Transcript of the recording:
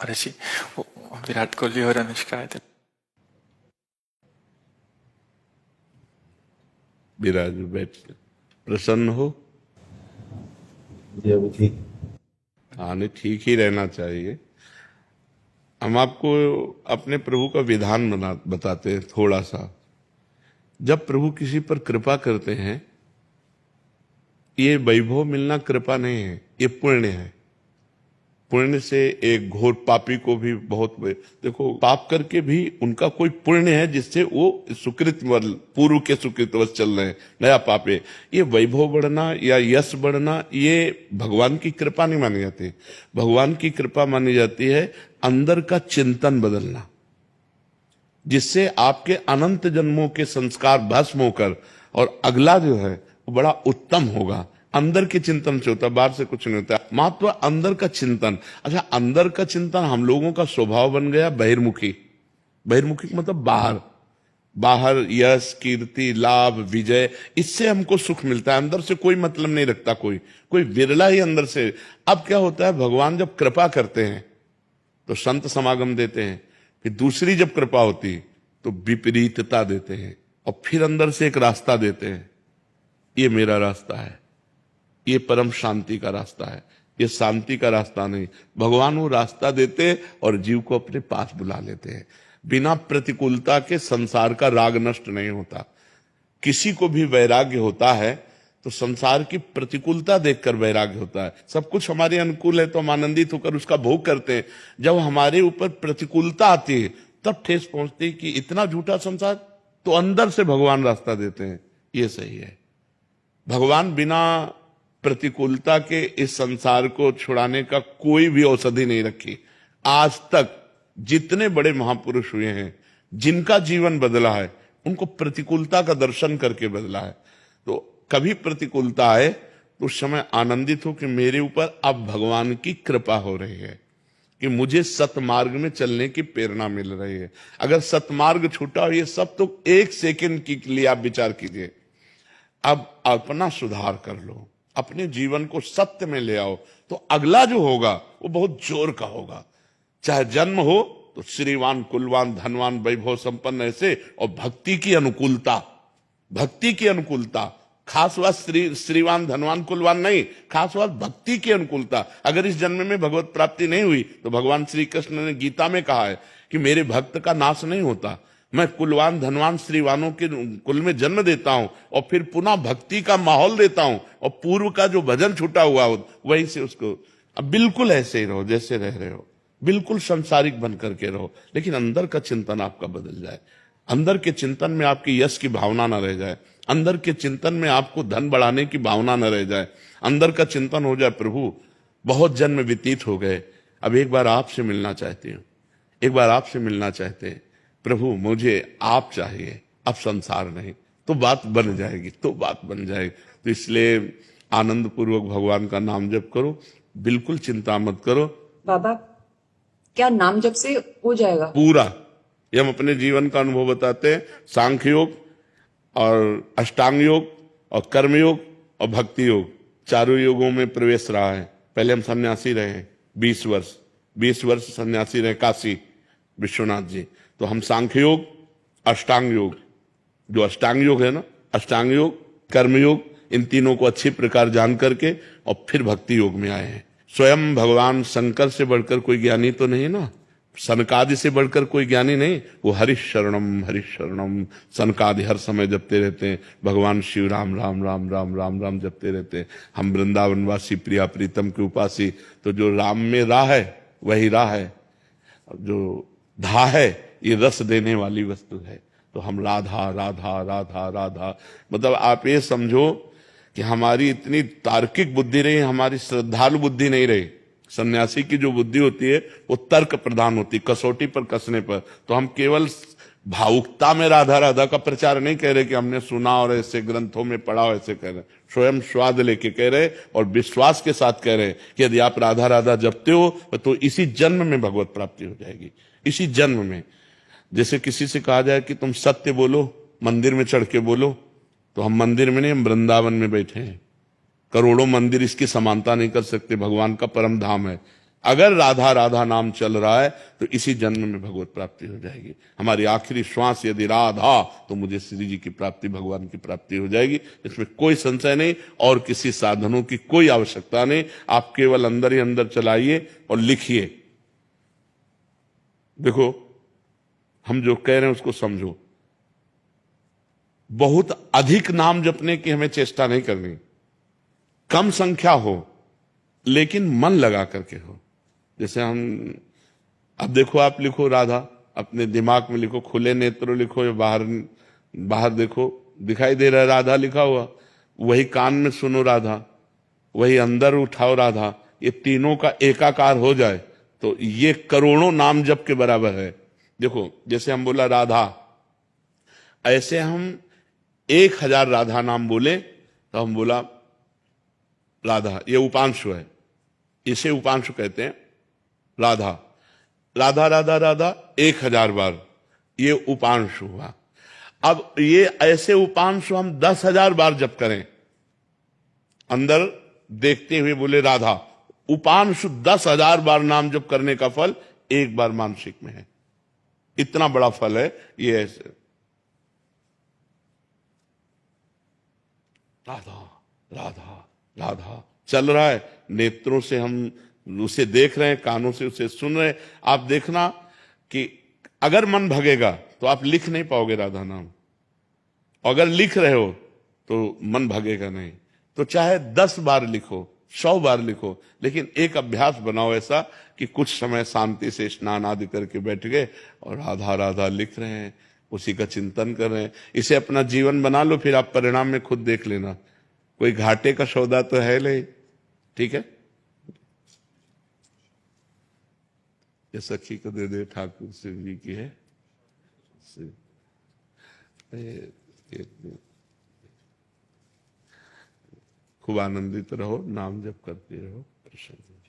ऋषि वो विराट कोहली और अनुष्का आए थे। विराज बैठ प्रसन्न हो। जी अभी ठीक। हाँ नहीं, ठीक ही रहना चाहिए। हम आपको अपने प्रभु का विधान बताते हैं थोड़ा सा। जब प्रभु किसी पर कृपा करते हैं, ये वैभव मिलना कृपा नहीं है, ये पुण्य है। पुण्य से एक घोर पापी को भी बहुत देखो, पाप करके भी उनका कोई पुण्य है जिससे वो सुकृत पूर्व के सुकृतवश चल रहे हैं, नया पाप है। ये वैभव बढ़ना या यश बढ़ना ये भगवान की कृपा नहीं मानी जाती। भगवान की कृपा मानी जाती है अंदर का चिंतन बदलना, जिससे आपके अनंत जन्मों के संस्कार भस्म होकर और अगला जो है वो बड़ा उत्तम होगा। अंदर के चिंतन से होता, बाहर से कुछ नहीं होता। मात्र अंदर का चिंतन। अच्छा, अंदर का चिंतन हम लोगों का स्वभाव बन गया बहिर्मुखी। बहिर्मुखी मतलब बाहर, बाहर यश कीर्ति लाभ विजय, इससे हमको सुख मिलता है। अंदर से कोई मतलब नहीं रखता कोई विरला ही अंदर से। अब क्या होता है, भगवान जब कृपा करते हैं तो संत समागम देते हैं, फिर दूसरी जब कृपा होती तो विपरीतता देते हैं, और फिर अंदर से एक रास्ता देते हैं। ये मेरा रास्ता है, ये परम शांति का रास्ता है, ये शांति का रास्ता नहीं। भगवान वो रास्ता देते और जीव को अपने पास बुला लेते हैं। बिना प्रतिकूलता के संसार का राग नष्ट नहीं होता। किसी को भी वैराग्य होता है तो संसार की प्रतिकूलता देखकर वैराग्य होता है। सब कुछ हमारे अनुकूल है तो हम आनंदित होकर उसका भोग करते हैं। जब हमारे ऊपर प्रतिकूलता आती है तब ठेस पहुंचती है कि इतना झूठा संसार, तो अंदर से भगवान रास्ता देते हैं। ये सही है। भगवान बिना प्रतिकूलता के इस संसार को छुड़ाने का कोई भी औषधि नहीं रखी। आज तक जितने बड़े महापुरुष हुए हैं, जिनका जीवन बदला है, उनको प्रतिकूलता का दर्शन करके बदला है। तो कभी प्रतिकूलता आए तो उस समय आनंदित हो कि मेरे ऊपर अब भगवान की कृपा हो रही है, कि मुझे सतमार्ग में चलने की प्रेरणा मिल रही है। अगर सतमार्ग छूटा हो, ये सब तो एक सेकंड के लिए आप विचार कीजिए। अब अपना सुधार कर लो, अपने जीवन को सत्य में ले आओ, तो अगला जो होगा वो बहुत जोर का होगा। चाहे जन्म हो तो श्रीवान कुलवान धनवान वैभव संपन्न ऐसे, और भक्ति की अनुकूलता, भक्ति की अनुकूलता। खास बात श्रीवान धनवान कुलवान नहीं, खास बात भक्ति की अनुकूलता। अगर इस जन्म में भगवत प्राप्ति नहीं हुई तो भगवान श्री कृष्ण ने गीता में कहा है कि मेरे भक्त का नाश नहीं होता। मैं कुलवान धनवान श्रीवानों के कुल में जन्म देता हूं और फिर पुनः भक्ति का माहौल देता हूं, और पूर्व का जो भजन छूटा हुआ हो वहीं से उसको। अब बिल्कुल ऐसे ही रहो जैसे रह रहे हो, बिल्कुल संसारिक बन करके रहो, लेकिन अंदर का चिंतन आपका बदल जाए। अंदर के चिंतन में आपकी यश की भावना न रह जाए, अंदर के चिंतन में आपको धन बढ़ाने की भावना न रह जाए। अंदर का चिंतन हो जाए, प्रभु बहुत जन्म व्यतीत हो गए, अब एक बार आपसे मिलना चाहती हूँ, एक बार आपसे मिलना चाहते हैं प्रभु, मुझे आप चाहिए, अब संसार नहीं। तो बात बन जाएगी, तो बात बन जाएगी। तो इसलिए आनंद पूर्वक भगवान का नाम जप करो, बिल्कुल चिंता मत करो। बाबा, क्या नाम जप से हो जाएगा पूरा? ये हम अपने जीवन का अनुभव बताते हैं। सांख्य योग और अष्टांग योग और कर्म योग और भक्ति योग, चारों योगों में प्रवेश रहा है। पहले हम सन्यासी रहे 20 वर्ष सन्यासी रहे काशी विश्वनाथ जी। तो हम सांख्य योग, अष्टांग योग, जो अष्टांग योग है ना, अष्टांग योग कर्म योग, इन तीनों को अच्छी प्रकार जान करके और फिर भक्ति योग में आए हैं। स्वयं भगवान शंकर से बढ़कर कोई ज्ञानी तो नहीं ना, सनकादि से बढ़कर कोई ज्ञानी नहीं। वो हरिश शरणम सनकादि हर समय जपते रहते हैं। भगवान शिव राम राम राम राम राम राम जपते रहते हैं। हम वृंदावनवासी प्रिया प्रीतम के उपासी, तो जो राम में राह है वही राह है, जो धा है ये रस देने वाली वस्तु है। तो हम राधा राधा राधा राधा, मतलब आप ये समझो कि हमारी इतनी तार्किक बुद्धि रही, हमारी श्रद्धालु बुद्धि नहीं रही। सन्यासी की जो बुद्धि होती है वो तर्क प्रधान होती, कसौटी पर कसने पर। तो हम केवल भावुकता में राधा राधा का प्रचार नहीं कह रहे कि हमने सुना और ऐसे ग्रंथों में पढ़ा हो, ऐसे कह रहे, स्वयं स्वाद लेके कह रहे और विश्वास के साथ कह रहे कि यदि आप राधा राधा जपते हो तो इसी जन्म में भगवत प्राप्ति हो जाएगी, इसी जन्म में। जैसे किसी से कहा जाए कि तुम सत्य बोलो, मंदिर में चढ़ के बोलो, तो हम मंदिर में नहीं, हम वृंदावन में बैठे हैं। करोड़ों मंदिर इसकी समानता नहीं कर सकते, भगवान का परम धाम है। अगर राधा राधा नाम चल रहा है तो इसी जन्म में भगवत प्राप्ति हो जाएगी। हमारी आखिरी श्वास यदि राधा, तो मुझे श्री जी की प्राप्ति, भगवान की प्राप्ति हो जाएगी। इसमें कोई संशय नहीं और किसी साधनों की कोई आवश्यकता नहीं। आप केवल अंदर ही अंदर चलाइए और लिखिए। देखो, हम जो कह रहे हैं उसको समझो। बहुत अधिक नाम जपने की हमें चेष्टा नहीं करनी, कम संख्या हो लेकिन मन लगा करके हो। जैसे हम, अब देखो, आप लिखो राधा, अपने दिमाग में लिखो, खुले नेत्र लिखो या बाहर बाहर देखो, दिखाई दे रहा है राधा लिखा हुआ, वही कान में सुनो राधा, वही अंदर उठाओ राधा, ये तीनों का एकाकार हो जाए तो ये करोड़ों नाम जप के बराबर है। देखो, जैसे हम बोला राधा, ऐसे हम 1000 राधा नाम बोले तो हम बोला राधा, ये उपांशु है, इसे उपांशु कहते हैं। राधा राधा राधा राधा 1000 बार, ये उपांशु हुआ। अब ये ऐसे उपांशु हम 10,000 बार जप करें, अंदर देखते हुए बोले राधा, उपांशु 10,000 बार नाम जप करने का फल एक बार मानसिक में है। इतना बड़ा फल है ये। ऐसे राधा राधा राधा चल रहा है, नेत्रों से हम उसे देख रहे हैं, कानों से उसे सुन रहे हैं। आप देखना कि अगर मन भगेगा तो आप लिख नहीं पाओगे राधा नाम, अगर लिख रहे हो तो मन भगेगा नहीं। तो चाहे 10 बार लिखो, 100 बार लिखो, लेकिन एक अभ्यास बनाओ ऐसा कि कुछ समय शांति से स्नान आदि करके बैठ गए और राधा राधा लिख रहे हैं, उसी का चिंतन कर रहे हैं। इसे अपना जीवन बना लो, फिर आप परिणाम में खुद देख लेना। कोई घाटे का सौदा तो है नहीं, ठीक है। ये सखी को दे दे, ठाकुर शिव जी की है। खूब आनंदित रहो, नाम जप करते रहो, प्रसन्न।